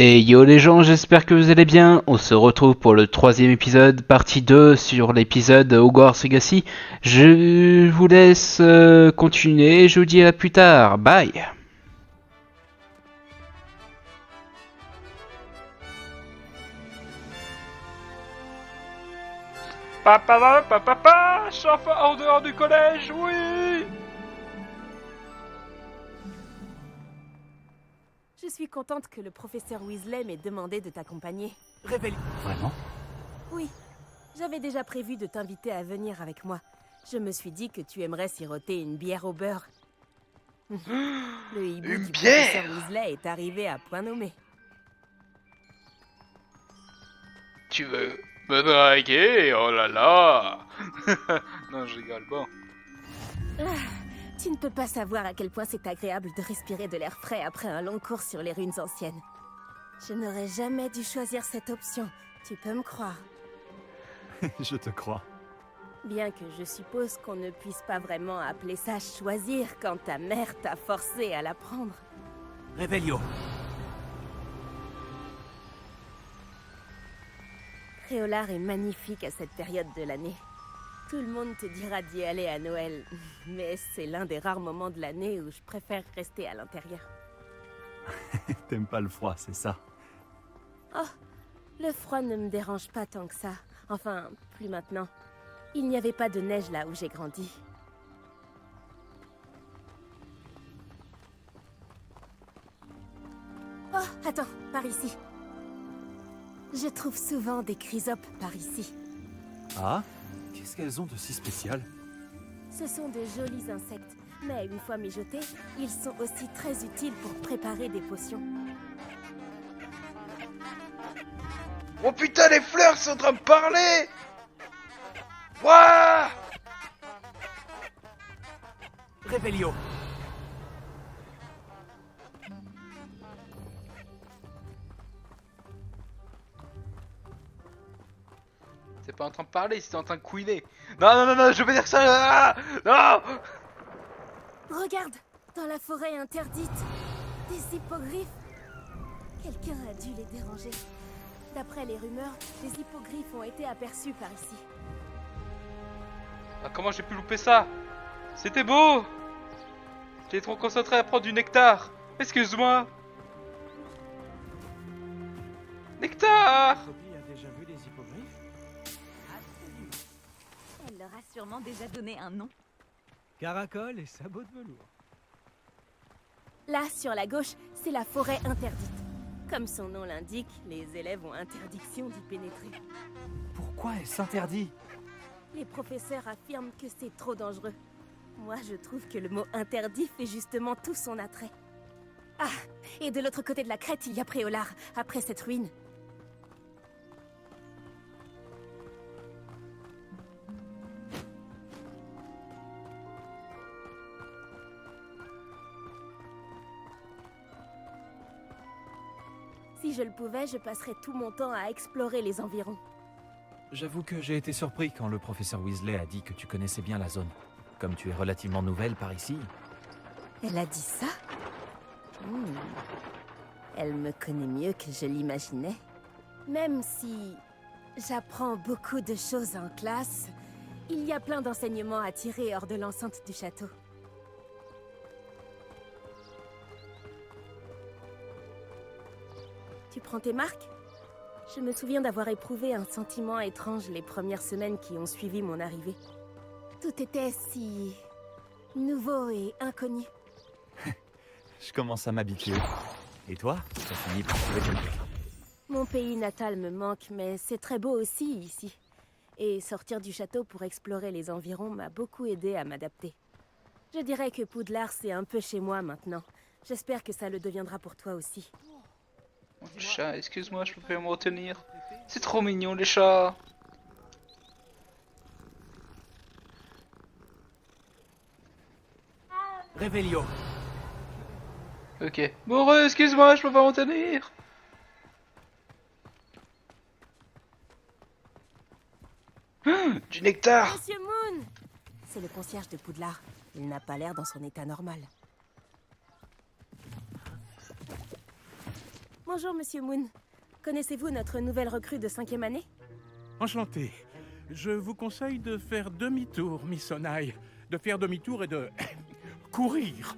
Et yo les gens, j'espère que vous allez bien. On se retrouve pour le troisième épisode, partie 2 sur l'épisode Hogwarts Legacy. Je vous laisse continuer, je vous dis à plus tard. Bye. Papa, je suis enfin en dehors du collège, oui. Je suis contente que le professeur Weasley m'ait demandé de t'accompagner. Réveille. Vraiment? Oui, j'avais déjà prévu de t'inviter à venir avec moi. Je me suis dit que tu aimerais siroter une bière au beurre. Le hibou Une du bière professeur Weasley est arrivé à point nommé. Tu veux me draguer? Oh là là. Non, je rigole, bon. Tu ne peux pas savoir à quel point c'est agréable de respirer de l'air frais après un long cours sur les ruines anciennes. Je n'aurais jamais dû choisir cette option, tu peux me croire. Je te crois. Bien que je suppose qu'on ne puisse pas vraiment appeler ça choisir quand ta mère t'a forcé à la prendre. Réveillio. Préolard est magnifique à cette période de l'année. Tout le monde te dira d'y aller à Noël, mais c'est l'un des rares moments de l'année où je préfère rester à l'intérieur. T'aimes pas le froid, c'est ça? Oh, le froid ne me dérange pas tant que ça. Enfin, plus maintenant. Il n'y avait pas de neige là où j'ai grandi. Oh, attends, par ici. Je trouve souvent des chrysopes par ici. Ah? Qu'est-ce qu'elles ont de si spécial? Ce sont de jolis insectes, mais une fois mijotés, ils sont aussi très utiles pour préparer des potions. Oh putain, les fleurs sont en train de parler. Ouah. Réveillio. C'est pas en train de parler, c'est en train de couiner. Non, je veux dire ça. Ah, non. Regarde, dans la forêt interdite, des hippogriffes. Quelqu'un a dû les déranger. D'après les rumeurs, des hippogriffes ont été aperçus par ici. Ah, comment j'ai pu louper ça? C'était beau. J'étais trop concentré à prendre du nectar. Excuse-moi. Nectar. Poppy a déjà vu des hippogriffes? Absolument. Elle leur a sûrement déjà donné un nom. Caracol et sabots de velours. Là, sur la gauche, c'est la forêt interdite. Comme son nom l'indique, les élèves ont interdiction d'y pénétrer. Pourquoi elle s'interdit? Les professeurs affirment que c'est trop dangereux. Moi, je trouve que le mot interdit fait justement tout son attrait. Ah, et de l'autre côté de la crête, il y a Préolard, après cette ruine. Si je le pouvais, je passerais tout mon temps à explorer les environs. J'avoue que j'ai été surpris quand le professeur Weasley a dit que tu connaissais bien la zone. Comme tu es relativement nouvelle par ici. Elle a dit ça? Elle me connaît mieux que je l'imaginais. Même si j'apprends beaucoup de choses en classe, il y a plein d'enseignements à tirer hors de l'enceinte du château. Tu prends tes marques? Je me souviens d'avoir éprouvé un sentiment étrange les premières semaines qui ont suivi mon arrivée. Tout était si nouveau et inconnu. Je commence à m'habituer. Et toi? T'as fini par trouver quelqu'un? Mon pays natal me manque, mais c'est très beau aussi ici. Et sortir du château pour explorer les environs m'a beaucoup aidé à m'adapter. Je dirais que Poudlard, c'est un peu chez moi maintenant. J'espère que ça le deviendra pour toi aussi. Mon chat, excuse-moi, je peux pas me retenir. C'est trop mignon les chats. Réveillio. Ok. Bon, excuse-moi, je peux pas m'en tenir. Du nectar. Monsieur Moon! C'est le concierge de Poudlard. Il n'a pas l'air dans son état normal. Bonjour, Monsieur Moon. Connaissez-vous notre nouvelle recrue de 5e année? Enchanté. Je vous conseille de faire demi-tour, Miss Onai. De faire demi-tour et de... courir.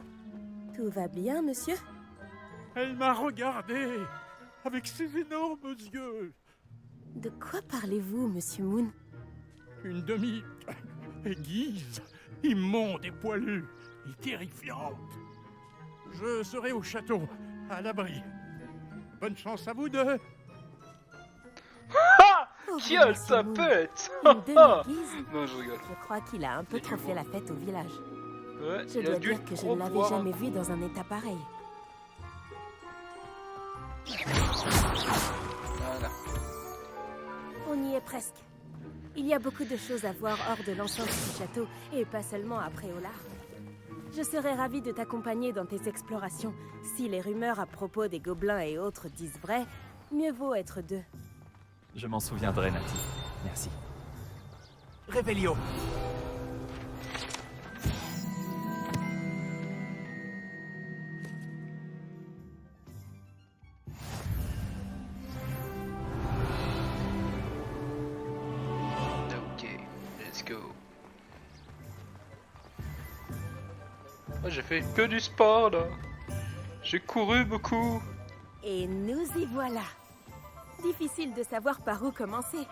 Tout va bien, monsieur? Elle m'a regardé avec ses énormes yeux. De quoi parlez-vous, Monsieur Moon? Une demi-aiguise, immonde et poilue, et terrifiante. Je serai au château, à l'abri. Bonne chance à vous deux. Pauvre Quelle Monsieur Moon. tapette! Une demi-guise? Non, je rigole. Je crois qu'il a un peu trop fait la fête au village. Ouais, Je il a dois dû dire que je trop ne l'avais boire, hein. jamais vu dans un état pareil. Voilà. On y est presque. Il y a beaucoup de choses à voir hors de l'enceinte du château, et pas seulement à Préolard. Je serais ravie de t'accompagner dans tes explorations. Si les rumeurs à propos des gobelins et autres disent vrai, mieux vaut être deux. Je m'en souviendrai, Nati. Merci. Réveillon. Ok, let's go. Moi j'ai fait que du sport là. J'ai couru beaucoup. Et nous y voilà. Difficile de savoir par où commencer.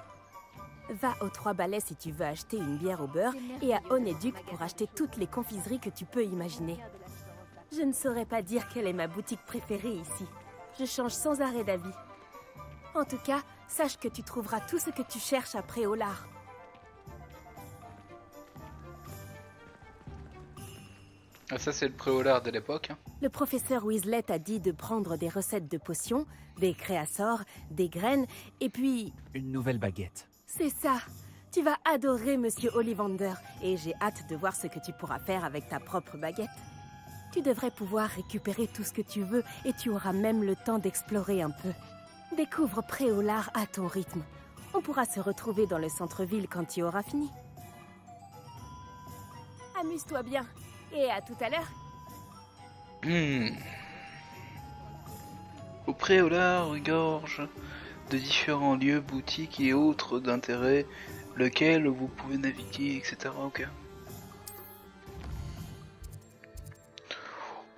Va aux 3 balais si tu veux acheter une bière au beurre et à Onéduc pour acheter toutes les confiseries que tu peux imaginer. Je ne saurais pas dire quelle est ma boutique préférée ici. Je change sans arrêt d'avis. En tout cas, sache que tu trouveras tout ce que tu cherches à Préolard. Ah, ça c'est le préolard de l'époque. Hein. Le professeur Weasley t'a dit de prendre des recettes de potions, des créassors, des graines, et puis... Une nouvelle baguette. C'est ça. Tu vas adorer Monsieur Ollivander, et j'ai hâte de voir ce que tu pourras faire avec ta propre baguette. Tu devrais pouvoir récupérer tout ce que tu veux, et tu auras même le temps d'explorer un peu. Découvre Préolard à ton rythme. On pourra se retrouver dans le centre-ville quand tu auras fini. Amuse-toi bien, et à tout à l'heure. Au préolard regorge de différents lieux, boutiques et autres d'intérêt, lequel vous pouvez naviguer, etc. Ok.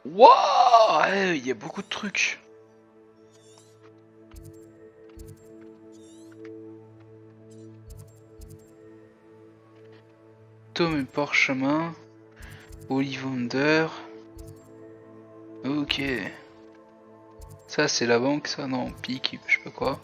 Waouh, il y a beaucoup de trucs. Tome et parchemin, Ollivander. Ok. Ça c'est la banque, ça non, pique, je sais pas quoi.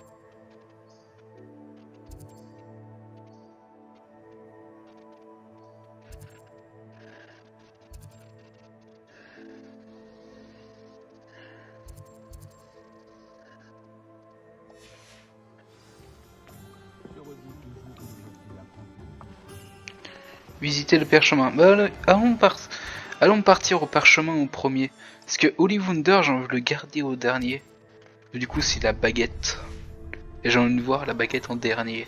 Visiter le parchemin. Bah, allons partir au parchemin au premier. Parce que Ollivander, j'ai envie de le garder au dernier. Du coup, c'est la baguette. Et j'ai envie de voir la baguette en dernier.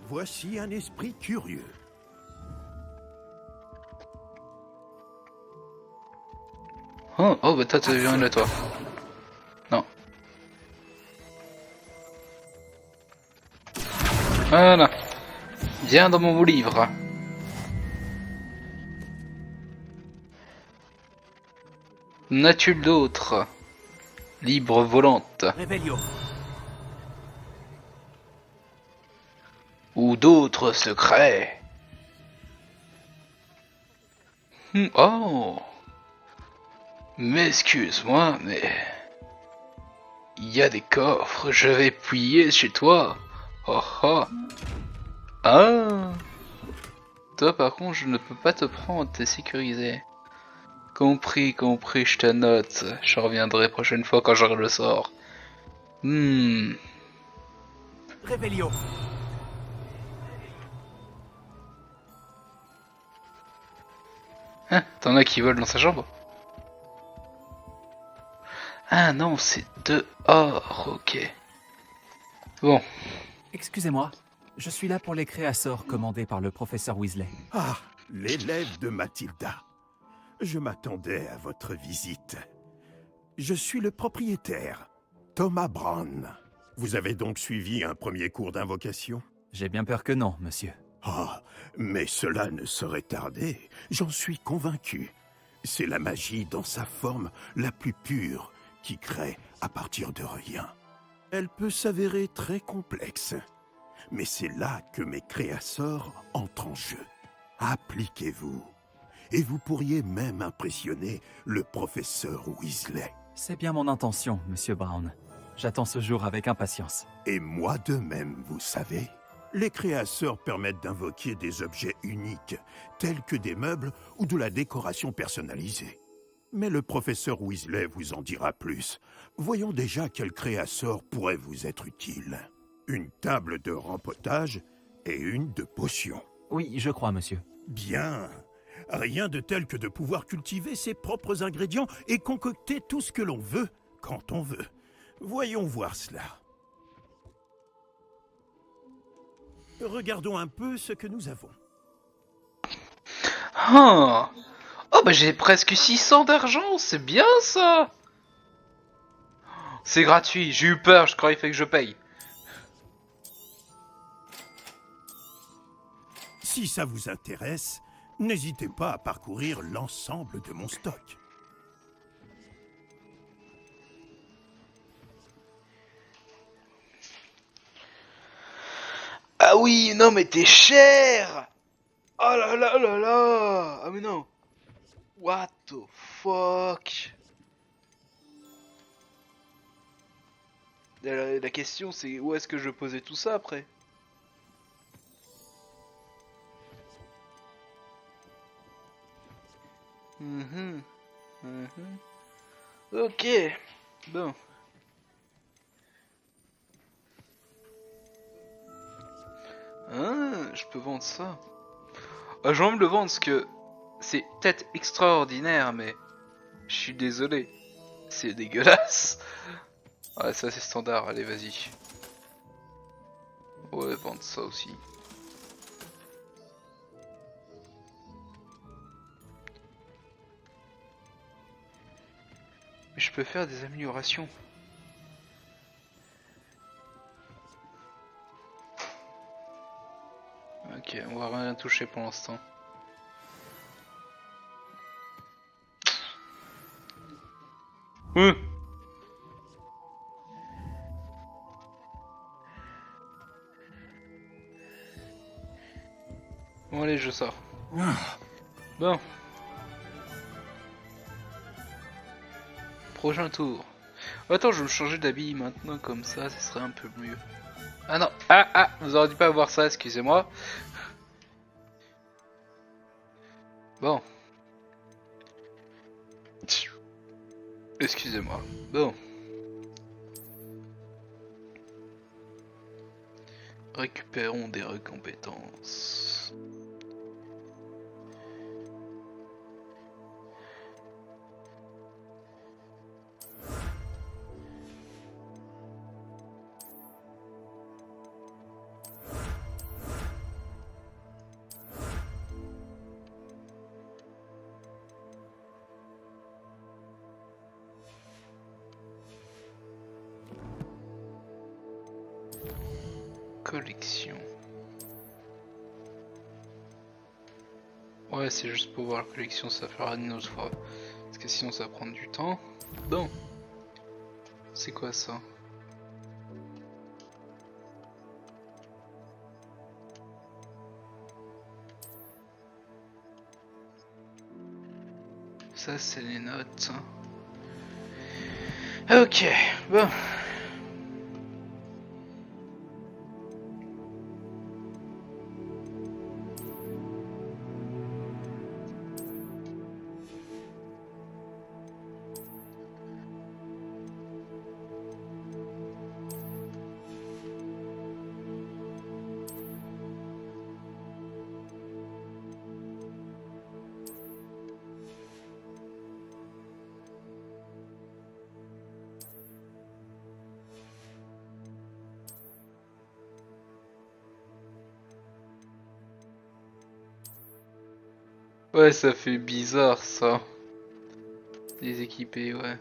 Voici un esprit curieux. Oh bah toi, tu viens de toi. Non. Voilà. Viens dans mon livre. N'as-tu d'autres? Libre volante. Réveillon. Ou d'autres secrets? Oh. Mais excuse-moi, mais... Il y a des coffres, je vais piller chez toi. Oh oh. Ah. Toi par contre, je ne peux pas te prendre, t'es sécurisé. Compris, je te note. Je reviendrai prochaine fois quand j'aurai le sort. Réveillon. Hein, t'en as qui volent dans sa chambre? Ah non, c'est dehors, ok. Bon. Excusez-moi, je suis là pour les créassors commandés par le professeur Weasley. Ah, l'élève de Mathilda. Je m'attendais à votre visite. Je suis le propriétaire, Thomas Brown. Vous avez donc suivi un premier cours d'invocation? J'ai bien peur que non, monsieur. Ah, mais cela ne saurait tarder, j'en suis convaincu. C'est la magie dans sa forme la plus pure qui crée à partir de rien. Elle peut s'avérer très complexe, mais c'est là que mes créasseurs entrent en jeu. Appliquez-vous, et vous pourriez même impressionner le professeur Weasley. C'est bien mon intention, monsieur Brown. J'attends ce jour avec impatience. Et moi de même, vous savez. Les créasseurs permettent d'invoquer des objets uniques, tels que des meubles ou de la décoration personnalisée. Mais le professeur Weasley vous en dira plus. Voyons déjà quel créasseur pourrait vous être utile. Une table de rempotage et une de potions. Oui, je crois, monsieur. Bien. Rien de tel que de pouvoir cultiver ses propres ingrédients et concocter tout ce que l'on veut, quand on veut. Voyons voir cela. Regardons un peu ce que nous avons. Ah. Oh bah j'ai presque 600 d'argent, c'est bien ça. C'est gratuit, j'ai eu peur, je croyais qu'il fallait que je paye. Si ça vous intéresse, n'hésitez pas à parcourir l'ensemble de mon stock. Ah oui, non mais t'es cher. Oh là là là là. Ah mais non. What the fuck. La question c'est où est-ce que je posais tout ça après? Ok. Bon. Ah, je peux vendre ça. Ah, je vais me le vendre parce que c'est peut-être extraordinaire, mais je suis désolé. C'est dégueulasse. Ouais, ça c'est standard, allez vas-y. Ouais, vendre ça aussi. Mais je peux faire des améliorations. Ok, on va rien toucher pour l'instant. Bon allez, je sors. Bon. Prochain tour. Attends, je vais me changer d'habit maintenant, comme ça serait un peu mieux. Ah non, vous auriez dû pas voir ça, excusez-moi. Bon. Excusez-moi. Bon. Récupérons des récompétences. Collection. Ouais, c'est juste pour voir la collection, ça fera une autre fois. Parce que sinon ça va prendre du temps. Bon. C'est quoi ça? Ça c'est les notes. Ok, bon. Ouais, ça fait bizarre ça. Déséquipé, ouais.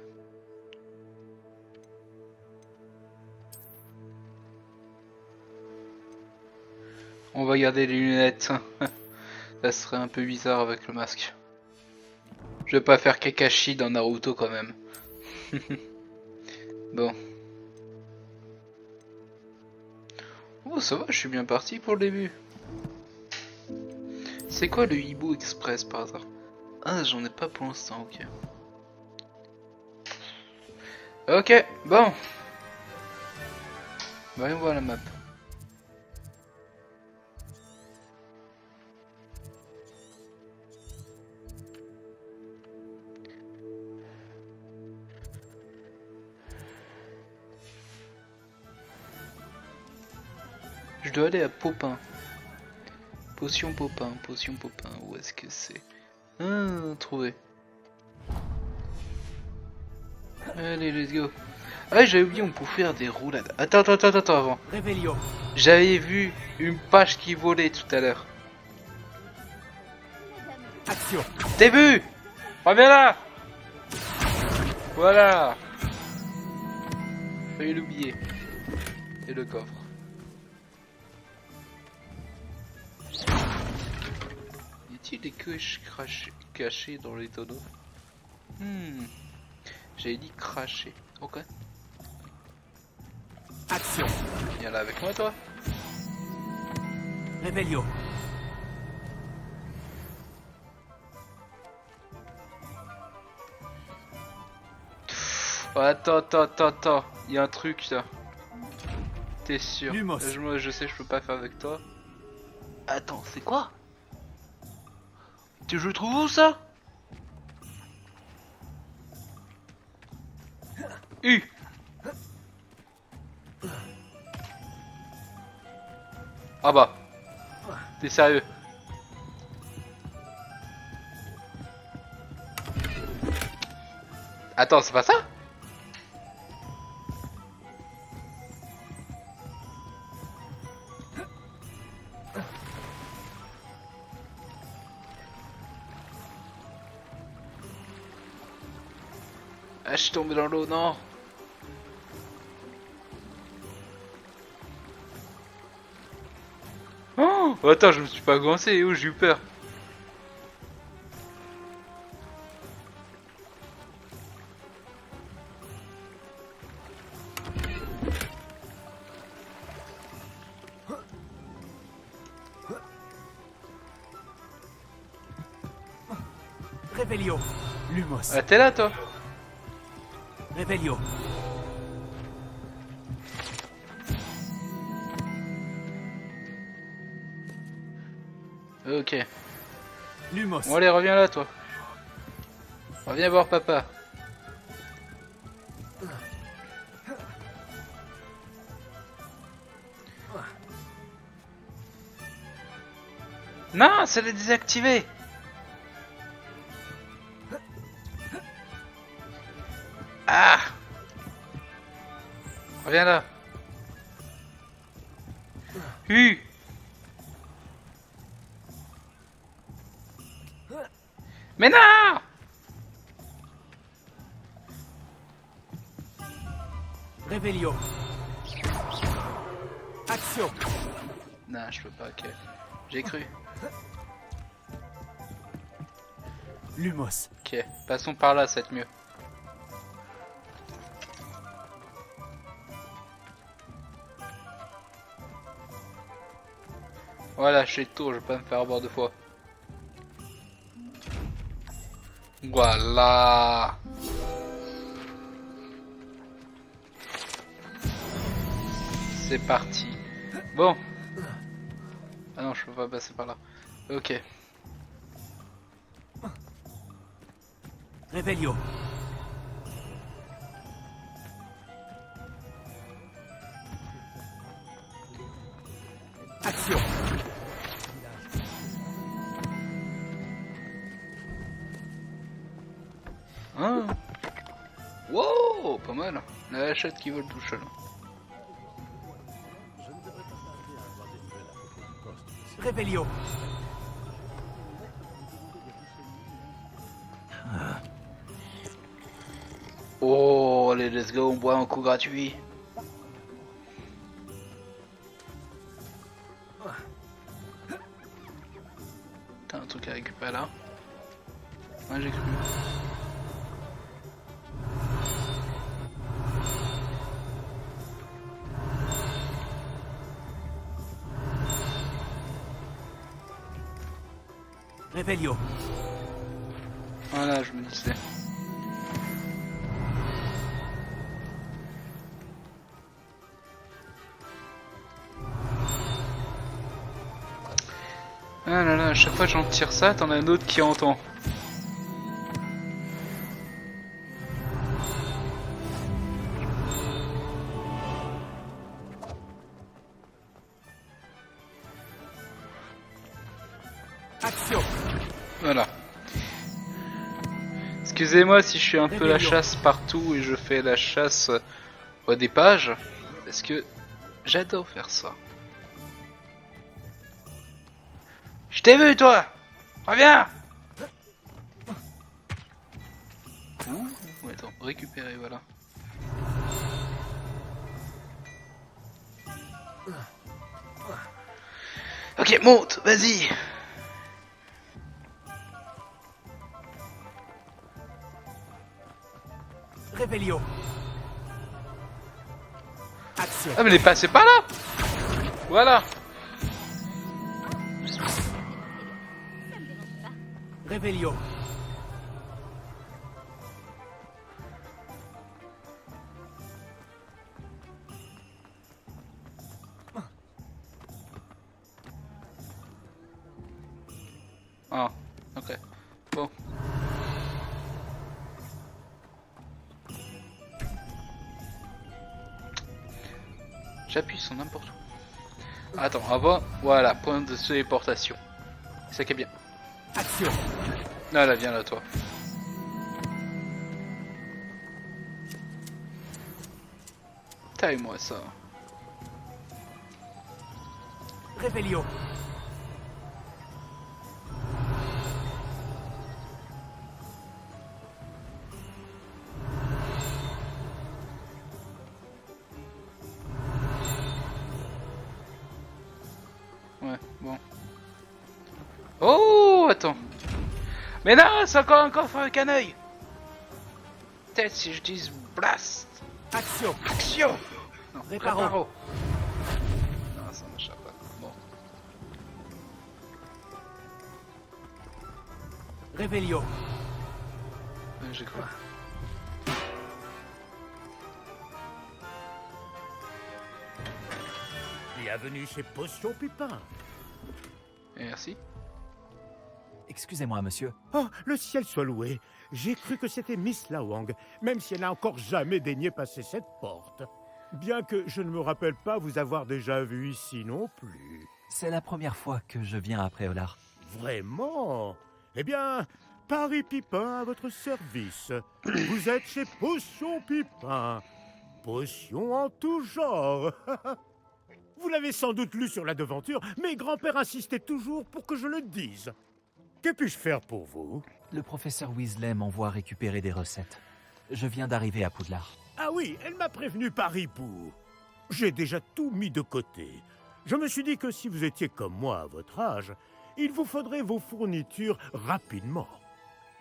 On va garder les lunettes. Ça serait un peu bizarre avec le masque. Je vais pas faire Kakashi dans Naruto quand même. Bon. Oh, ça va, je suis bien parti pour le début. C'est quoi le Hibou Express par hasard? Ah, j'en ai pas pour l'instant, ok. Ok, bon. Voyons voir la map. Je dois aller à Popin. Potion Popin, où est-ce que c'est? Ah, trouvé. Allez, let's go. Ah, j'avais oublié, on pouvait faire des roulades. Attends, avant. Réveillon. J'avais vu une page qui volait tout à l'heure. Action. T'es vu? Reviens là. Voilà. Fallait l'oublier. Et le coffre. Y a-t-il des coches cachées dans les tonneaux? J'avais dit cracher. Ok. Action. Viens là avec moi, toi. Réveillon. Oh, attends. Il y a un truc là. T'es sûr? Lumos. Je sais, je peux pas faire avec toi. Attends, c'est quoi? Je trouve où ça? Ah bah. T'es sérieux? Attends, c'est pas ça? Ah, je suis tombé dans l'eau, non. Oh, attends, je me suis pas coincé, oh, j'ai eu peur. Réveillon. Lumos. Ah, t'es là, toi? Réveillon. Ok. Lumos. Bon, allez, reviens là, toi. Reviens voir papa. Non, ça l'a désactivé. Ah! Reviens là. Mais non! Réveillon. Action. Non, je peux pas, ok. J'ai cru. Lumos. Ok, passons par là, ça va être mieux. Voilà, je suis le tour, je vais pas me faire avoir deux fois. Voilà. C'est parti. Bon. Ah non, je peux pas passer par là. Ok. Réveillon. Action. Hein? Wow, pas mal. La hachette qui vole tout seul. Réveillon. Oh, allez, let's go, on boit un coup gratuit. T'as un truc à récupérer là? Ouais, j'ai cru. Revelio. Voilà, je me disais. Ah là là, à chaque fois que j'en tire ça, t'en as un autre qui entend. Action. Voilà. Excusez-moi si je suis un peu la chasse partout et je fais la chasse au des pages, parce que j'adore faire ça. Je t'ai vu, toi! Reviens! Ouh, attends, récupérer, voilà. Ok, monte, vas-y! Revelio. Action. Ah, mais les passez pas là! Voilà! Revelio. Ah, ok. Bon. J'appuie sur n'importe où. Attends, avant, voilà, point de téléportation. C'est ça qui est bien. Action. Ah là, viens là, toi. Taille-moi ça. Revelio. Ouais, bon. Oh, attends. Mais non, c'est encore un coffre avec un œil. Peut-être si je dis blast. Action. Action. Non, Réparo. réparo. Non, ça marche pas. Bon. Revelio. Ouais, j'ai cru. Bienvenue chez Potion Pupin. Merci. Excusez-moi, monsieur. Oh, le ciel soit loué. J'ai cru que c'était Miss Lawang, même si elle n'a encore jamais daigné passer cette porte. Bien que je ne me rappelle pas vous avoir déjà vu ici non plus. C'est la première fois que je viens après Olar. Vraiment? Eh bien, Paris Pipin à votre service. Vous êtes chez Potion Pipin. Potion en tout genre. Vous l'avez sans doute lu sur la devanture, mais grand-père insistait toujours pour que je le dise. Que puis-je faire pour vous? Le professeur Weasley m'envoie récupérer des recettes. Je viens d'arriver à Poudlard. Ah oui, elle m'a prévenu par hibou. J'ai déjà tout mis de côté. Je me suis dit que si vous étiez comme moi à votre âge, il vous faudrait vos fournitures rapidement.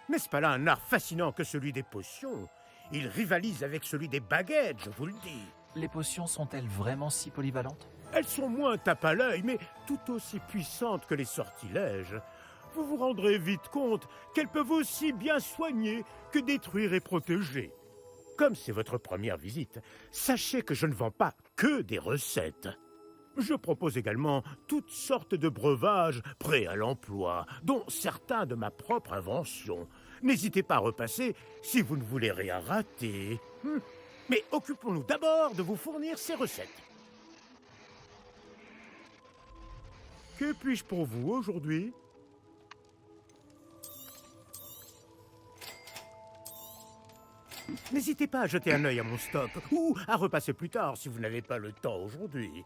N'est-ce pas là un art fascinant que celui des potions? Il rivalise avec celui des baguettes, je vous le dis. Les potions sont-elles vraiment si polyvalentes? Elles sont moins tape à l'œil, mais tout aussi puissantes que les sortilèges. Vous vous rendrez vite compte qu'elles peuvent aussi bien soigner que détruire et protéger. Comme c'est votre première visite, sachez que je ne vends pas que des recettes. Je propose également toutes sortes de breuvages prêts à l'emploi, dont certains de ma propre invention. N'hésitez pas à repasser si vous ne voulez rien rater. Mais occupons-nous d'abord de vous fournir ces recettes. Que puis-je pour vous aujourd'hui? N'hésitez pas à jeter un œil à mon stock, ou à repasser plus tard si vous n'avez pas le temps aujourd'hui.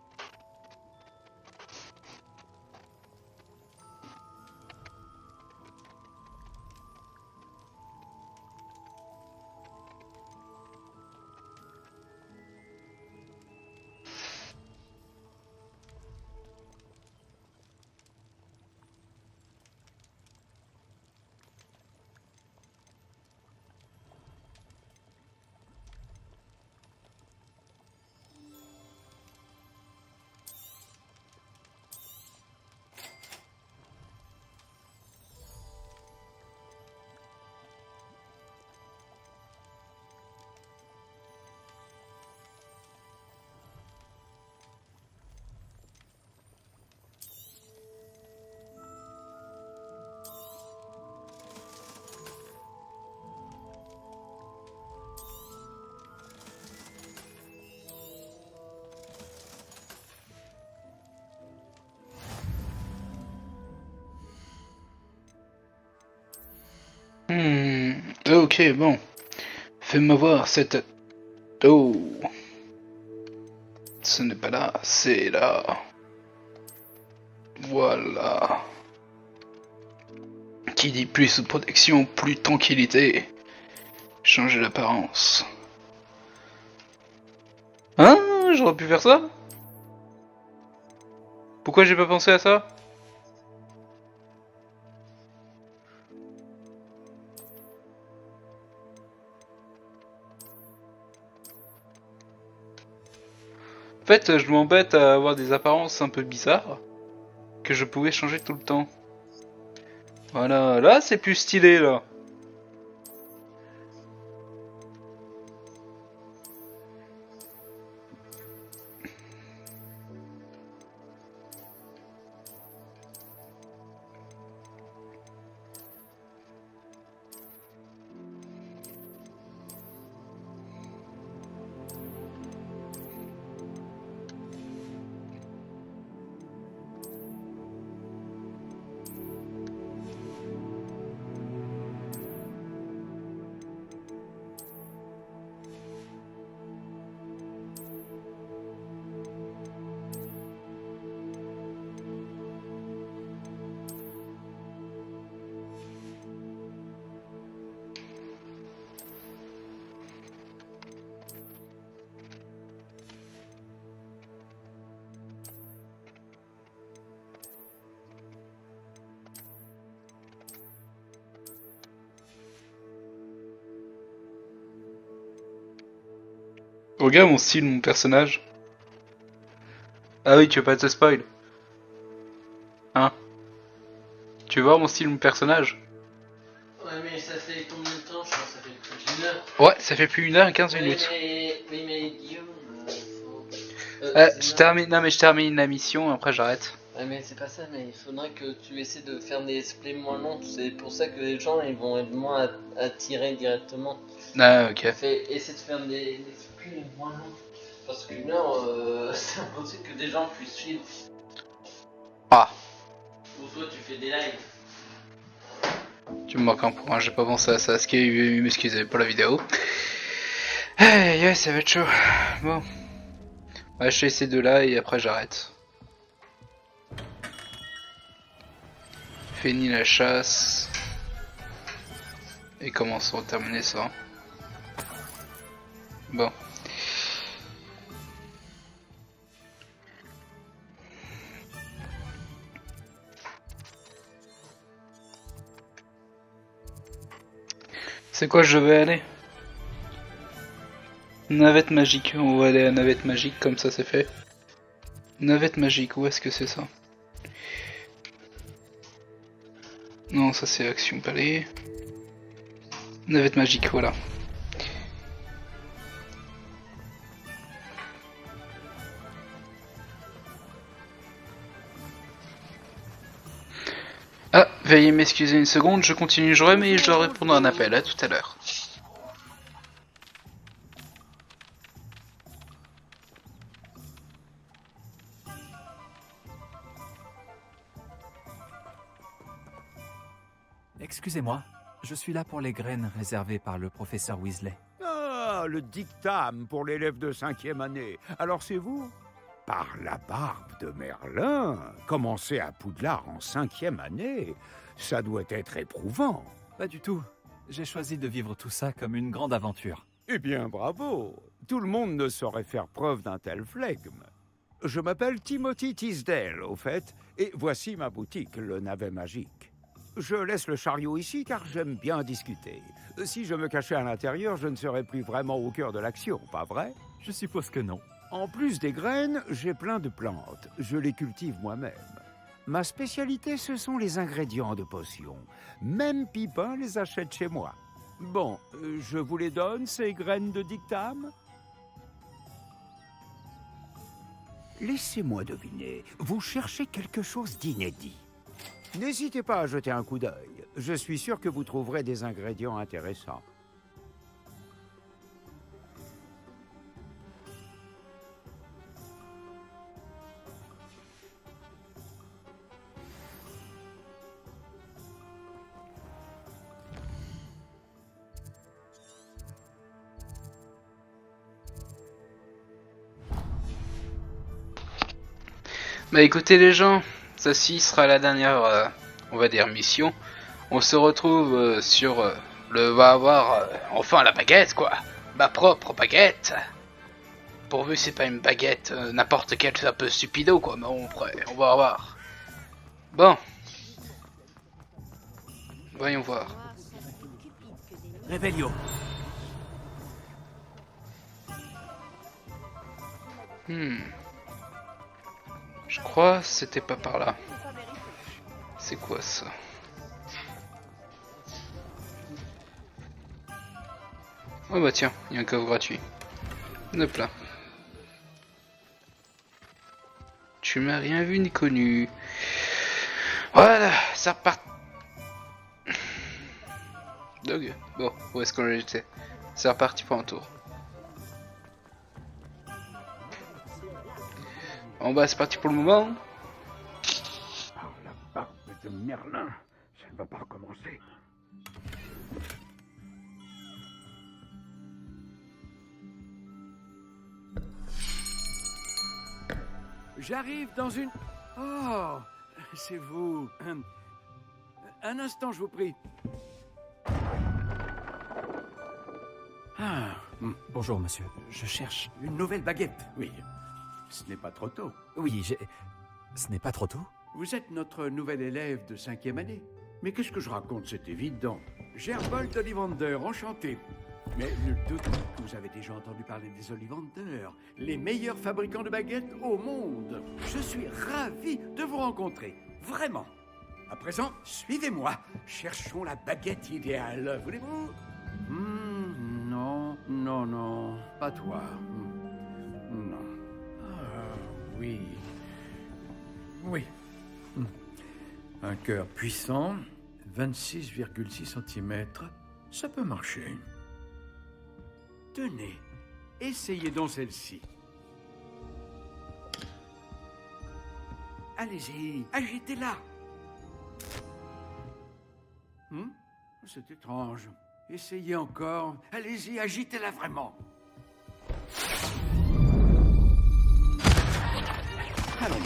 Ok, bon. Fais-moi voir cette... Oh. Ce n'est pas là, c'est là. Voilà. Qui dit plus de protection, plus de tranquillité. Changer l'apparence. Hein? J'aurais pu faire ça? Pourquoi j'ai pas pensé à ça? En fait, je m'embête à avoir des apparences un peu bizarres que je pouvais changer tout le temps. Voilà, là c'est plus stylé là. Regarde mon style, mon personnage. Ah oui, tu veux pas te spoil? Hein? Tu veux voir mon style, mon personnage? Ouais, mais ça fait combien de temps? Je crois que ça fait plus d'une heure. Ouais, ça fait plus 1 h 15 minutes. Oui, mais Guillaume, faut... Non mais je termine la mission, après j'arrête. Ouais, mais c'est pas ça, mais il faudrait que tu essaies de faire des displays moins longs. C'est pour ça que les gens ils vont être moins attirés directement. Ah ok. Essaie de faire des displays moins longs. Parce qu'une heure, c'est impossible que des gens puissent suivre. Ah. Ou soit tu fais des lives. Tu me manques un point, j'ai pas pensé à ça, ce qui est m'excuser pour la vidéo. Ouais, ça va être chaud. Bon. Ouais, je fais ces deux-là et après j'arrête. Fini la chasse. Et commençons à terminer ça. Bon. C'est quoi je vais aller? Navette magique, on va aller à navette magique, comme ça c'est fait. Navette magique, où est-ce que c'est ça? Non, ça c'est action palais. Navette magique, voilà. Ah, veuillez m'excuser une seconde, je continue jouer mais je dois répondre à un appel, à tout à l'heure. Excusez-moi, je suis là pour les graines réservées par le professeur Weasley. Ah, le dictame pour l'élève de 5e année. Alors c'est vous? Par la barbe de Merlin, commencer à Poudlard en 5e année, ça doit être éprouvant. Pas du tout. J'ai choisi de vivre tout ça comme une grande aventure. Eh bien, bravo. Tout le monde ne saurait faire preuve d'un tel flegme. Je m'appelle Timothy Tisdale, au fait, et voici ma boutique, le Navet Magique. Je laisse le chariot ici car j'aime bien discuter. Si je me cachais à l'intérieur, je ne serais plus vraiment au cœur de l'action, pas vrai? Je suppose que non. En plus des graines, j'ai plein de plantes. Je les cultive moi-même. Ma spécialité, ce sont les ingrédients de potions. Même Pipin les achète chez moi. Bon, je vous les donne, ces graines de dictame? Laissez-moi deviner, vous cherchez quelque chose d'inédit. N'hésitez pas à jeter un coup d'œil. Je suis sûr que vous trouverez des ingrédients intéressants. Bah écoutez les gens, ceci sera la dernière, on va dire, mission. On se retrouve sur va avoir enfin la baguette quoi. Ma propre baguette. Pourvu c'est pas une baguette n'importe quelle, c'est un peu stupido quoi, mais on va voir. Bon. Voyons voir. Revelio. Je crois c'était pas par là. C'est quoi ça? Oh bah tiens, il y a un coffre gratuit. Hop là. Tu m'as rien vu ni connu. Voilà, ça repart. Dog. Bon, où est-ce qu'on était? C'est reparti pour un tour. En bas, c'est parti pour le moment. La barbe de Merlin, ça ne va pas recommencer. J'arrive dans une... Oh, c'est vous. Un instant, je vous prie. Ah, Bonjour, monsieur. Je cherche... une nouvelle baguette, oui. Ce n'est pas trop tôt. Oui, j'ai... Ce n'est pas trop tôt? Vous êtes notre nouvel élève de 5e année. Mais qu'est-ce que je raconte, c'est évident. Gerbold Ollivander, enchanté. Mais nul doute que vous avez déjà entendu parler des Ollivander, les meilleurs fabricants de baguettes au monde. Je suis ravi de vous rencontrer, vraiment. À présent, suivez-moi. Cherchons la baguette idéale, voulez-vous? Non, pas toi. Non. Ah, oui. Oui. Un cœur puissant, 26,6 cm, ça peut marcher. Tenez, essayez donc celle-ci. Allez-y, agitez-la. C'est étrange. Essayez encore. Allez-y, agitez-la vraiment. Allons donc.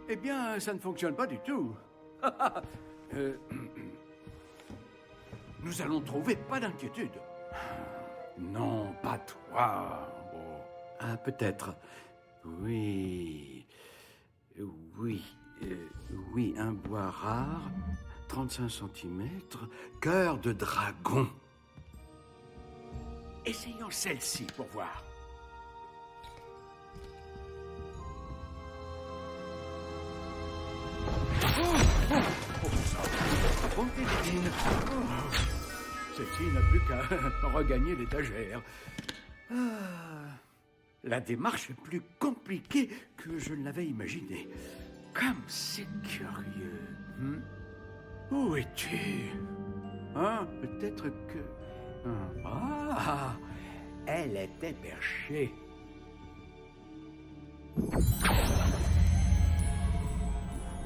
Eh bien, ça ne fonctionne pas du tout. Nous allons trouver, pas d'inquiétude. Non, pas toi. Bon. Ah, peut-être. Oui. Oui, un bois rare, 35 cm, cœur de dragon. Essayons celle-ci pour voir. Celle-ci n'a plus qu'à regagner l'étagère. La démarche est plus compliquée que je ne l'avais imaginé. Comme c'est curieux. Où es-tu? Peut-être que... Ah, elle était perchée.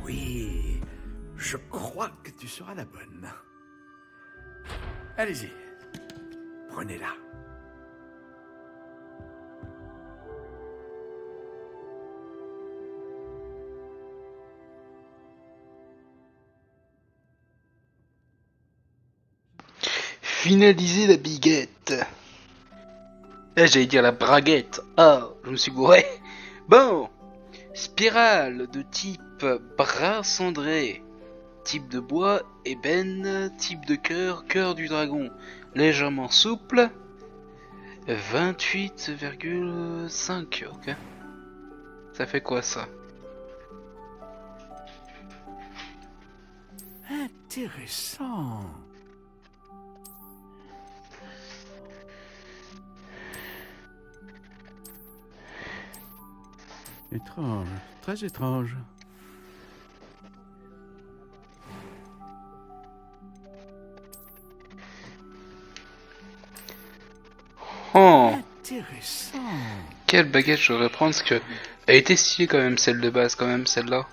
Oui, je crois que tu seras la bonne. Allez-y, prenez-la. Finaliser la biguette. J'allais dire la braguette. Ah, je me suis gouré. Bon. Spirale de type bras cendré. Type de bois, ébène. Type de cœur, cœur du dragon. Légèrement souple. 28,5. Ok. Ça fait quoi ça? Intéressant. Étrange, très étrange. Oh. Intéressant. Quelle baguette je devrais prendre, parce que elle était stylée quand même, celle de base, quand même, celle-là.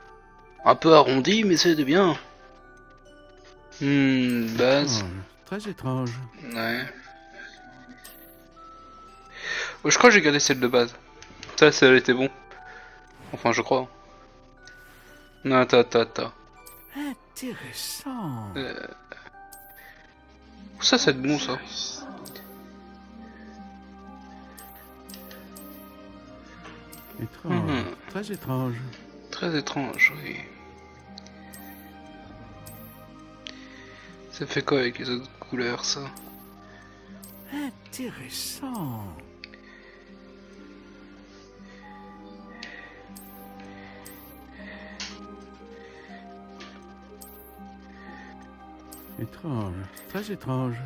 Un peu arrondie, mais c'était bien. Base. Très étrange. Ouais. Oh, je crois que j'ai gardé celle de base. Ça a été bon. Enfin, je crois. Non, attends. Intéressant. Ça, c'est bon, ça. Étrange, très étrange. Très étrange, oui. Ça fait quoi avec les autres couleurs, ça? Intéressant. Étrange, très étrange.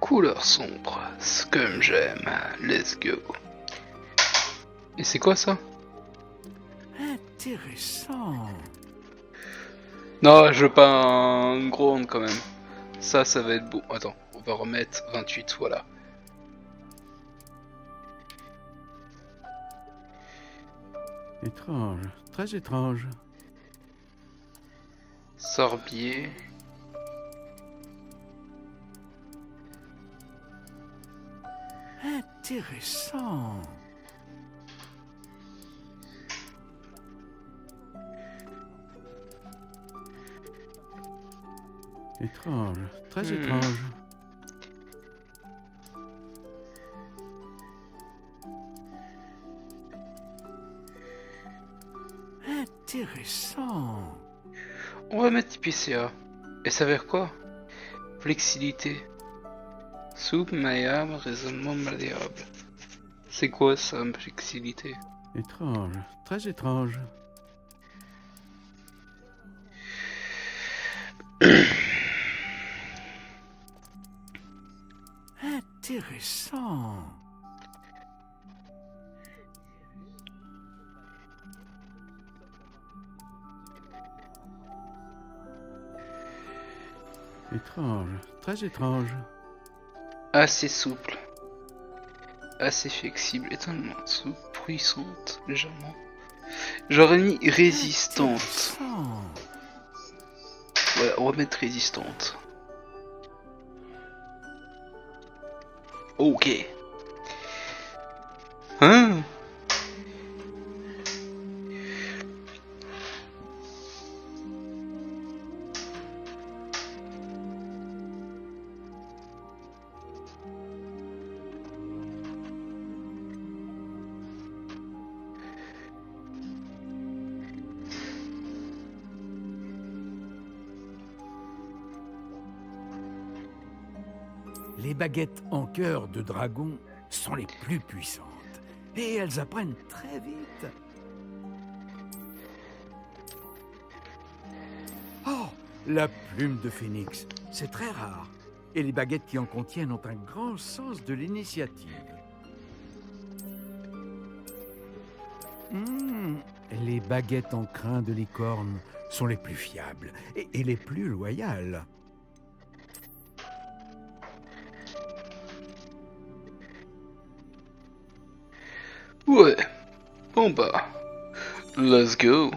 Couleur sombre, c'est comme j'aime. Let's go. Et c'est quoi ça? Intéressant. Non, je veux pas un gros honte quand même. Ça va être beau. Attends, on va remettre 28, voilà. Étrange, très étrange. Sorbier. Intéressant. Étrange, très étrange. Intéressant. On va mettre IPCA. Et ça veut dire quoi? Flexibilité. Souple, malléable, raisonnement malléable. C'est quoi ça, flexibilité? Étrange, très étrange. Intéressant. Étrange, très étrange. Assez souple. Assez flexible, étonnamment souple, puissante, légèrement. J'aurais mis résistante. Intéressant. Ouais, on va mettre résistante. Ok. Hein? Les baguettes en cœur de dragon sont les plus puissantes. Et elles apprennent très vite. Oh, la plume de phénix, c'est très rare. Et les baguettes qui en contiennent ont un grand sens de l'initiative. Les baguettes en crin de licorne sont les plus fiables et les plus loyales. Ouais. Bon bah. Let's go.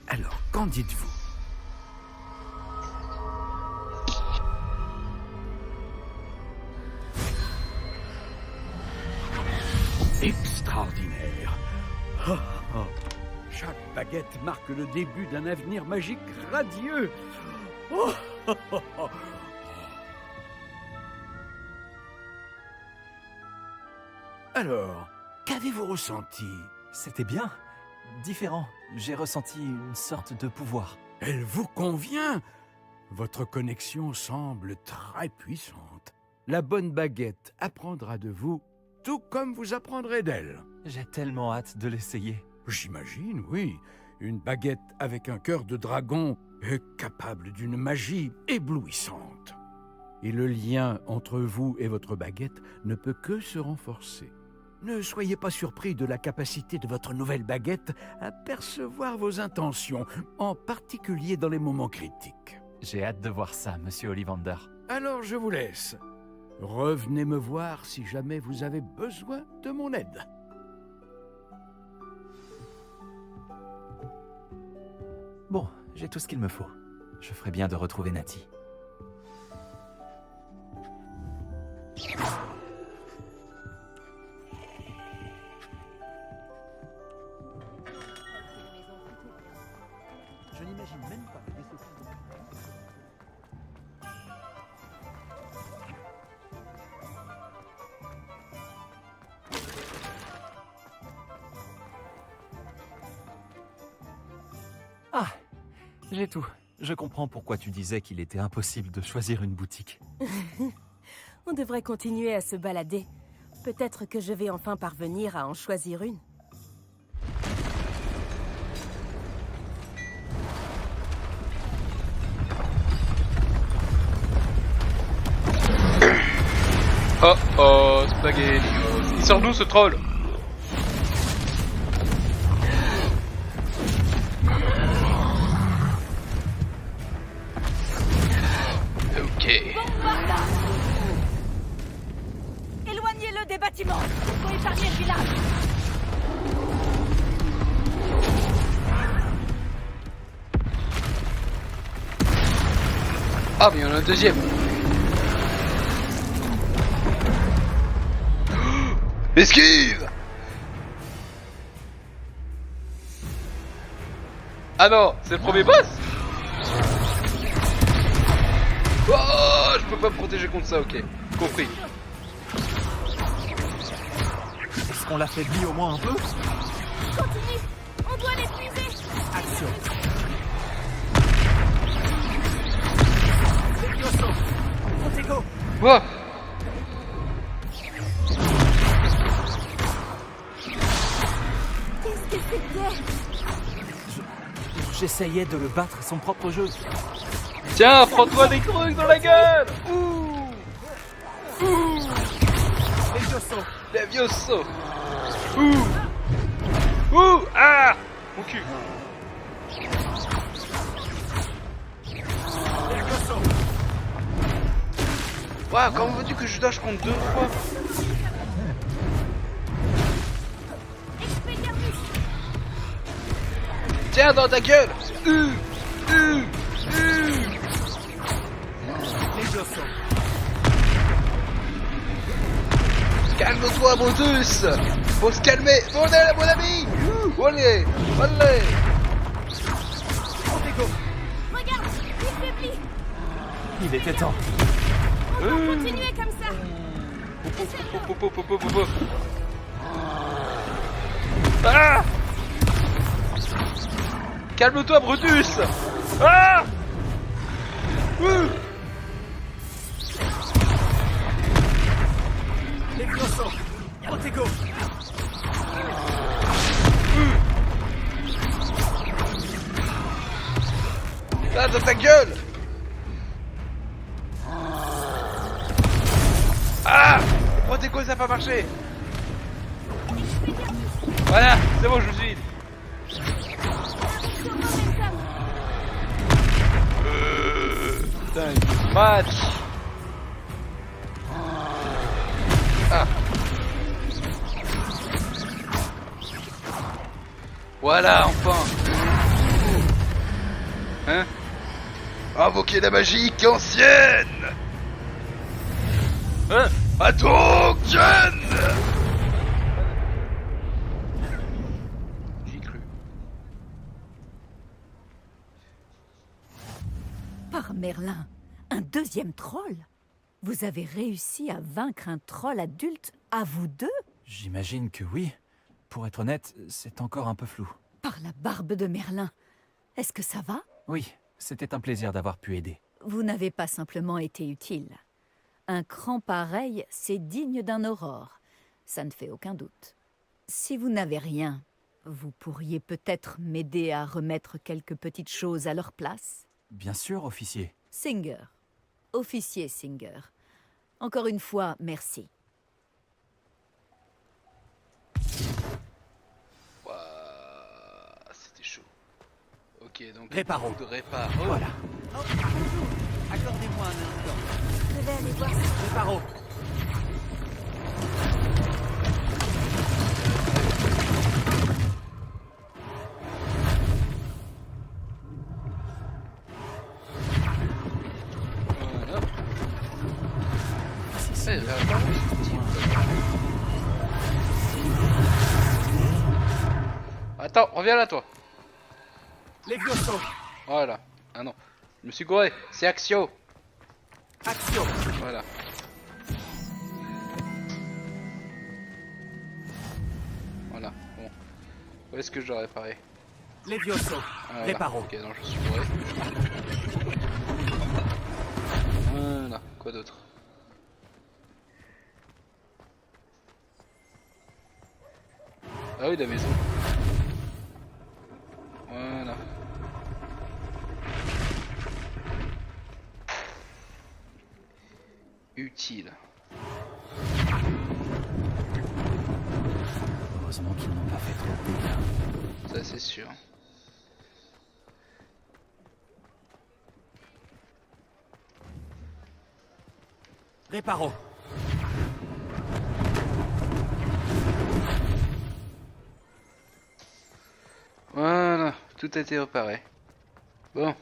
Alors, qu'en dites-vous? Extraordinaire. Oh, oh. Chaque baguette marque le début d'un avenir magique radieux. Oh, oh, oh, oh. Alors, qu'avez-vous ressenti? C'était bien. Différent. J'ai ressenti une sorte de pouvoir. Elle vous convient? Votre connexion semble très puissante. La bonne baguette apprendra de vous, tout comme vous apprendrez d'elle. J'ai tellement hâte de l'essayer. J'imagine, oui. Une baguette avec un cœur de dragon est capable d'une magie éblouissante. Et le lien entre vous et votre baguette ne peut que se renforcer. Ne soyez pas surpris de la capacité de votre nouvelle baguette à percevoir vos intentions, en particulier dans les moments critiques. J'ai hâte de voir ça, monsieur Ollivander. Alors je vous laisse. Revenez me voir si jamais vous avez besoin de mon aide. Bon, j'ai tout ce qu'il me faut. Je ferai bien de retrouver Natty. n'imagine même pas des saucisses. Ah, j'ai tout. Je comprends pourquoi tu disais qu'il était impossible de choisir une boutique. On devrait continuer à se balader. Peut-être que je vais enfin parvenir à en choisir une. Oh oh, spaghetti. Il sort d'où ce troll? Ok. Éloignez-le des bâtiments. Il faut épargner le village. Ah, mais il y en a un deuxième. Esquive! Ah non, c'est le premier boss? Oh, je peux pas me protéger contre ça, ok. Compris. Est-ce qu'on l'affaiblit au moins un peu? Continue. On doit l'épuiser. Action. Protego. Wow. Qu'est-ce que c'était? J'essayais de le battre à son propre jeu. Tiens, prends-toi des trucs dans la gueule! Ouh! Ouh! Levioso! Ouh! Ouh! Ah! Mon cul! Waouh, comment veux-tu que je dodge contre 2 fois? Tiens, dans ta gueule! Calme-toi, Brutus! Faut se calmer! Bon allez, mon ami! Allez! Allez! Regarde, il faiblit. Il était temps. On va continuer comme ça. Ah! Calme-toi, Brutus! Ah! Protego. Ah, dans ta gueule! Ah! Protego, ça n'a pas marché! Voilà, c'est bon, je vous suis. Putain, match! Ah! Voilà, enfin! Hein? Invoquer la magie ancienne! Hein? Hadouken! J'y ai cru. Par Merlin, un deuxième troll? Vous avez réussi à vaincre un troll adulte à vous deux? J'imagine que oui. Pour être honnête, c'est encore un peu flou. Par la barbe de Merlin. Est-ce que ça va? Oui, c'était un plaisir d'avoir pu aider. Vous n'avez pas simplement été utile. Un cran pareil, c'est digne d'un aurore. Ça ne fait aucun doute. Si vous n'avez rien, vous pourriez peut-être m'aider à remettre quelques petites choses à leur place? Bien sûr, officier. Singer. Officier Singer. Encore une fois, merci. Waouh, c'était chaud. Ok, donc Réparo. de réparo. Voilà. Accordez-moi un instant. Je vais aller voir ça. Réparo. Voilà. C'est vraiment utile. Attends, reviens là, toi. Levioso. Voilà. Ah non. Je me suis gouré. C'est Axio. Action. Voilà. Voilà. Bon. Où est-ce que je dois réparer? Levioso. Voilà. Réparo. Ok, non, je suis gouré. Voilà. Quoi d'autre? Ah oui, la maison. Voilà. Utile. Heureusement qu'ils n'ont pas fait trop de dégâts. Ça, c'est sûr. Réparo. Voilà. Tout a été réparé. Bon.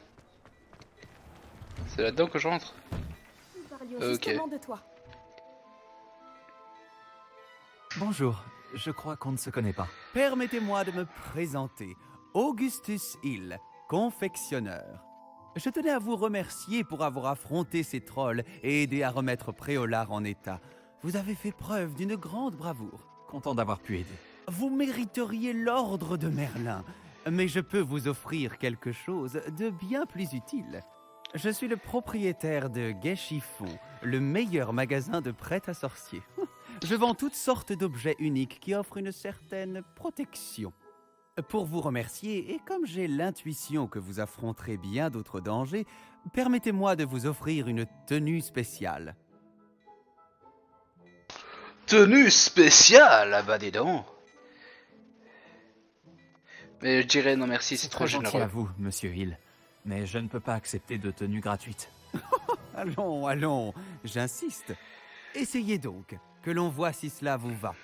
C'est là-dedans que je rentre. Nous parlions Ok. justement de toi. Bonjour, je crois qu'on ne se connaît pas. Permettez-moi de me présenter. Augustus Hill, confectionneur. Je tenais à vous remercier pour avoir affronté ces trolls et aidé à remettre Préolard en état. Vous avez fait preuve d'une grande bravoure. Content d'avoir pu aider. Vous mériteriez l'ordre de Merlin, mais je peux vous offrir quelque chose de bien plus utile. Je suis le propriétaire de Geshifu, le meilleur magasin de prêt à sorcier. Je vends toutes sortes d'objets uniques qui offrent une certaine protection. Pour vous remercier, et comme j'ai l'intuition que vous affronterez bien d'autres dangers, permettez-moi de vous offrir une tenue spéciale. Tenue spéciale, ah bah dis donc. Mais je dirais non merci, c'est trop très gentil à généreux. vous, monsieur Hill. Mais je ne peux pas accepter de tenue gratuite. Allons, allons, j'insiste. Essayez donc, que l'on voit si cela vous va.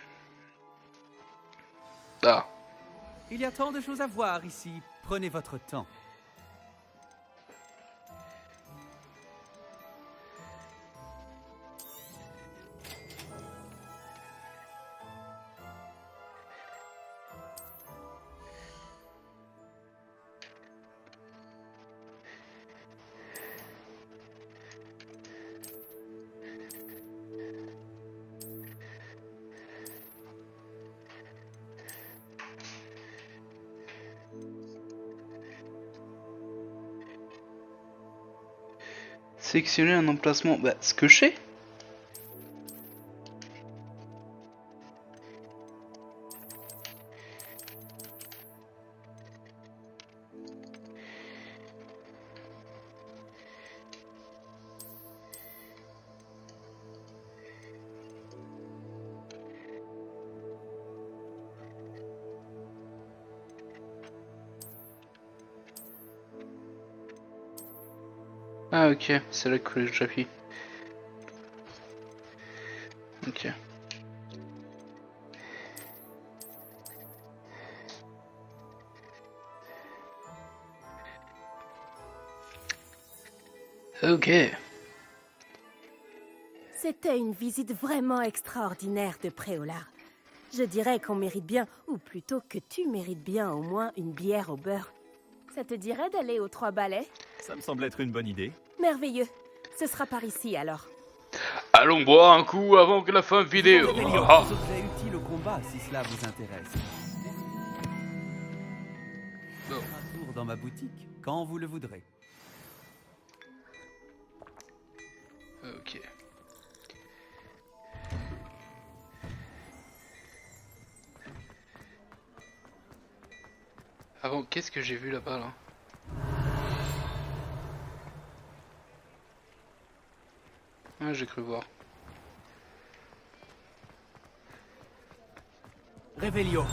Ah, Il y a tant de choses à voir ici, prenez votre temps. sélectionner un emplacement. Bah, ce que je sais. Ah ok, c'est là que j'appuie. Ok. Ok. C'était une visite vraiment extraordinaire de Préolard. Je dirais qu'on mérite bien, ou plutôt que tu mérites bien au moins une bière au beurre. Ça te dirait d'aller aux Trois Balais? Ça me semble être une bonne idée. Merveilleux. Ce sera par ici alors. Allons boire un coup avant que la fin vidéo. Nous avons Ah. des objets utiles au combat si cela vous intéresse. Bon. Un tour dans ma boutique, quand vous le voudrez. Ok. Avant, qu'est-ce que j'ai vu là-bas là? Ah, j'ai cru voir. Revelio.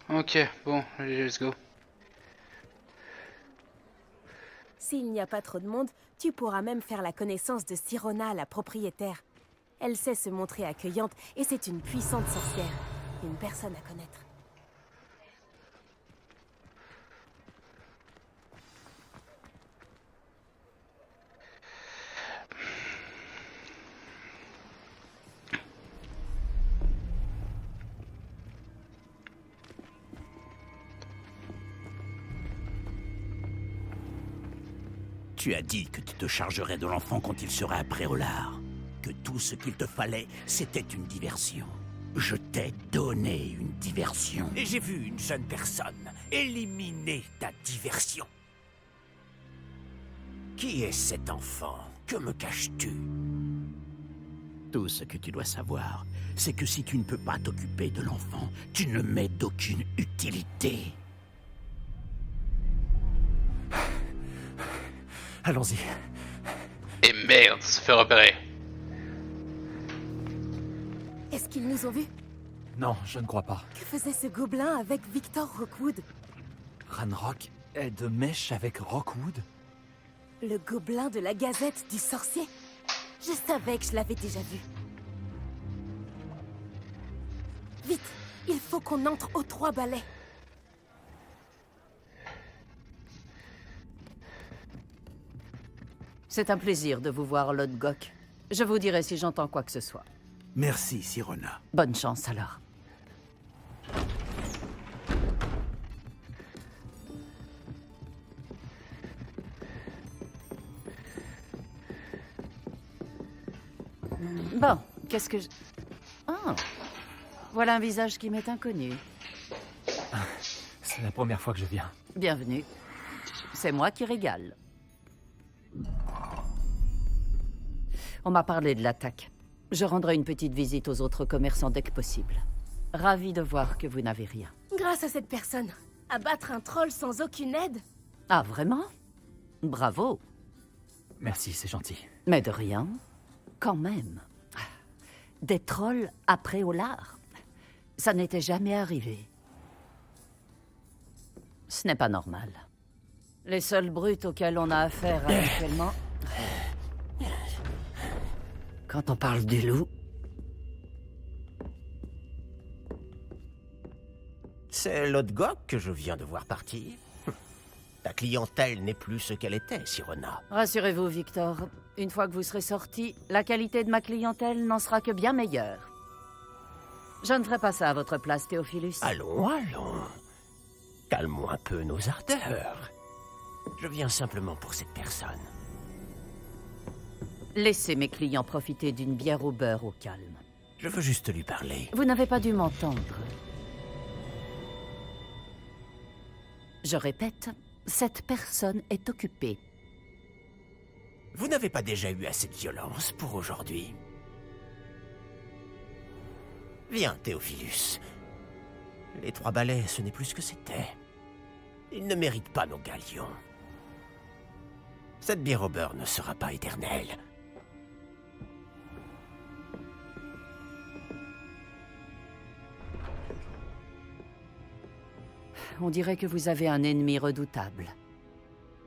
Ok, bon, allez, let's go. S'il n'y a pas trop de monde, tu pourras même faire la connaissance de Sirona, la propriétaire. Elle sait se montrer accueillante et c'est une puissante sorcière. Une personne à connaître. Tu as dit que tu te chargerais de l'enfant quand il serait à Préolard. Que tout ce qu'il te fallait, c'était une diversion. Je t'ai donné une diversion. Et j'ai vu une jeune personne éliminer ta diversion. Qui est cet enfant? Que me caches-tu? Tout ce que tu dois savoir, c'est que si tu ne peux pas t'occuper de l'enfant, tu ne m'es d'aucune utilité. Allons-y. Et merde, se fait repérer. Est-ce qu'ils nous ont vus? Non, je ne crois pas. Que faisait ce gobelin avec Victor Rookwood? Ranrock est de mèche avec Rookwood? Le gobelin de la Gazette du Sorcier? Je savais que je l'avais déjà vu. Vite, il faut qu'on entre aux 3 balais. C'est un plaisir de vous voir, Lodgok. Je vous dirai si j'entends quoi que ce soit. Merci, Sirona. Bonne chance alors. Bon, qu'est-ce que je... Ah, voilà un visage qui m'est inconnu. C'est la première fois que je viens. Bienvenue. C'est moi qui régale. On m'a parlé de l'attaque. Je rendrai une petite visite aux autres commerçants dès que possible. Ravi de voir que vous n'avez rien. Grâce à cette personne, abattre un troll sans aucune aide? Ah, vraiment? Bravo. Merci, c'est gentil. Mais de rien. Quand même. Des trolls après Olar. Ça n'était jamais arrivé. Ce n'est pas normal. Les seuls brutes auxquels on a affaire actuellement... Quand on parle du loup... C'est Lodgok que je viens de voir partir. Ta clientèle n'est plus ce qu'elle était, Sirona. Rassurez-vous, Victor. Une fois que vous serez sorti, la qualité de ma clientèle n'en sera que bien meilleure. Je ne ferai pas ça à votre place, Théophilus. Allons, allons. Calmons un peu nos ardeurs. Je viens simplement pour cette personne. Laissez mes clients profiter d'une bière au beurre au calme. Je veux juste lui parler. Vous n'avez pas dû m'entendre. Je répète, cette personne est occupée. Vous n'avez pas déjà eu assez de violence pour aujourd'hui? Viens, Théophilus. Les 3 balais, ce n'est plus ce que c'était. Ils ne méritent pas nos galions. Cette bière au beurre ne sera pas éternelle. On dirait que vous avez un ennemi redoutable.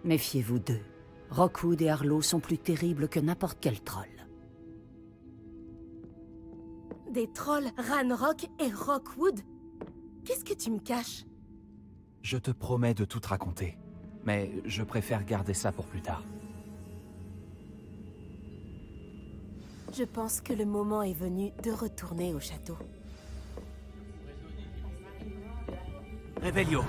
Méfiez-vous d'eux. Rookwood et Arlo sont plus terribles que n'importe quel troll. Des trolls Ranrock et Rookwood? Qu'est-ce que tu me caches? Je te promets de tout te raconter. Mais je préfère garder ça pour plus tard. Je pense que le moment est venu de retourner au château. Revelio.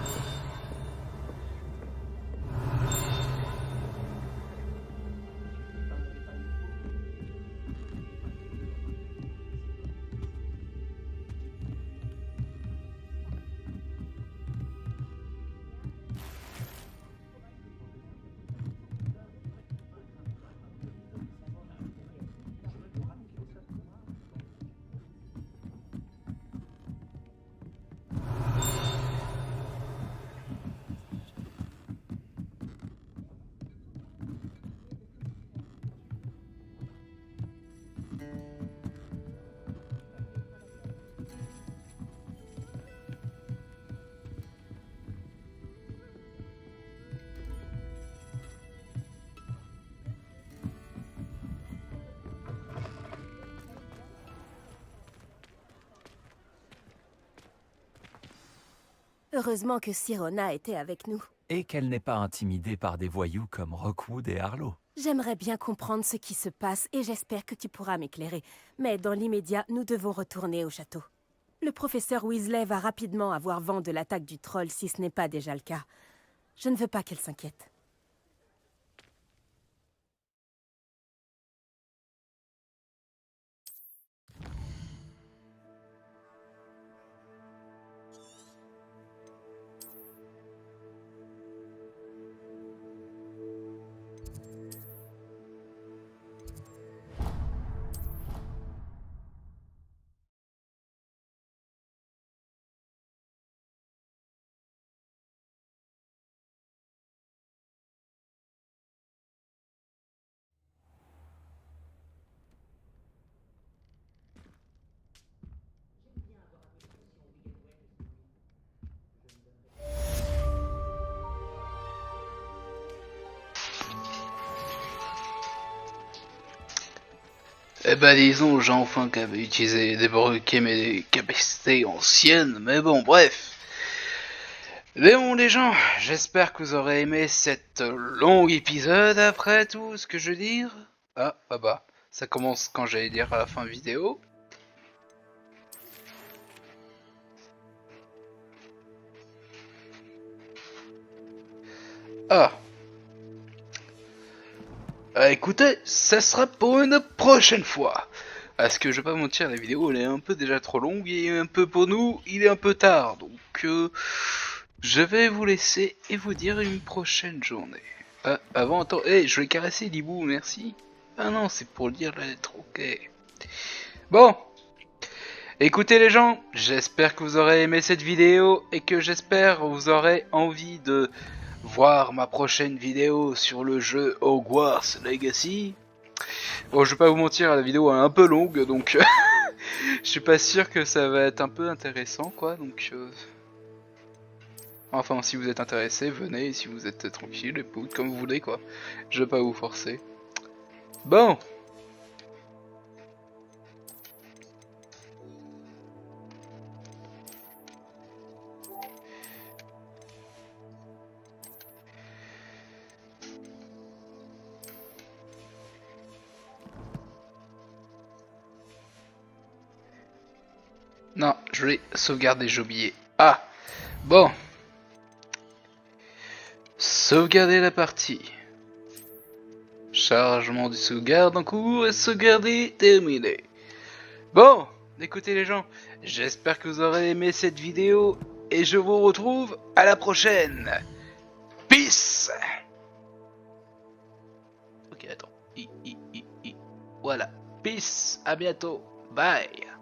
Heureusement que Sirona était avec nous. Et qu'elle n'est pas intimidée par des voyous comme Rookwood et Arlo. J'aimerais bien comprendre ce qui se passe et j'espère que tu pourras m'éclairer. Mais dans l'immédiat, nous devons retourner au château. Le professeur Weasley va rapidement avoir vent de l'attaque du troll si ce n'est pas déjà le cas. Je ne veux pas qu'elle s'inquiète. Eh ben disons, j'ai enfin utilisé débloquer mes capacités anciennes, mais bon, bref. Mais bon les gens, j'espère que vous aurez aimé cet long épisode après tout ce que je veux dire. Ah, bah, ça commence quand j'allais dire à la fin vidéo. Ah. Écoutez, ça sera pour une prochaine fois. Parce que je vais pas mentir, la vidéo elle est un peu déjà trop longue et un peu pour nous, il est un peu tard. Donc je vais vous laisser et vous dire une prochaine journée. Avant, attends, je vais caresser l'hibou, merci. Ah non, c'est pour lire la lettre, ok. Bon. Écoutez les gens, j'espère que vous aurez aimé cette vidéo et que j'espère que vous aurez envie de voir ma prochaine vidéo sur le jeu Hogwarts Legacy. Bon, je vais pas vous mentir, la vidéo est un peu longue, donc je suis pas sûr que ça va être un peu intéressant, quoi, donc... Enfin, si vous êtes intéressé, venez, si vous êtes tranquille, écoute, comme vous voulez, quoi. Je vais pas vous forcer. Bon. Non, je l'ai sauvegardé, j'ai oublié. Ah, bon. Sauvegarder la partie. Chargement du sauvegarde en cours et sauvegarder terminé. Bon, écoutez les gens, j'espère que vous aurez aimé cette vidéo et je vous retrouve à la prochaine. Peace. Ok, attends. Voilà. Peace, à bientôt. Bye.